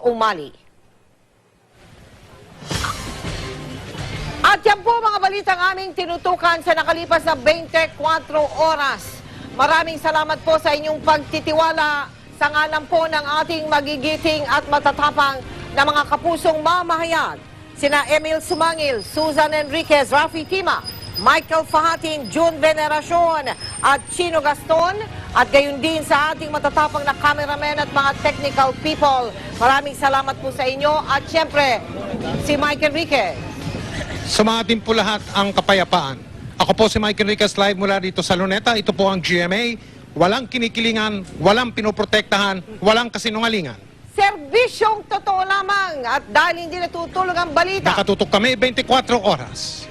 Umali. At yan po mga balitang aming tinutukan sa nakalipas na 24 oras. Maraming salamat po sa inyong pagtitiwala sa ngalan po ng ating magigiting at matatapang na mga kapusong mamahayag. Sina Emil Sumangil, Susan Enriquez, Rafi Tima, Michael Fahatin, June Veneracion at Chino Gaston, at gayon din sa ating matatapang na cameraman at mga technical people. Maraming salamat po sa inyo at syempre si Mike Enriquez. Sumatin po lahat ang kapayapaan. Ako po si Mike Enriquez live mula dito sa Luneta. Ito po ang GMA. Walang kinikilingan, walang pinoprotektahan, walang kasinungalingan. Serbisyong totoo lamang at dahil hindi natutulog ang balita. Nakatutok kami 24 oras.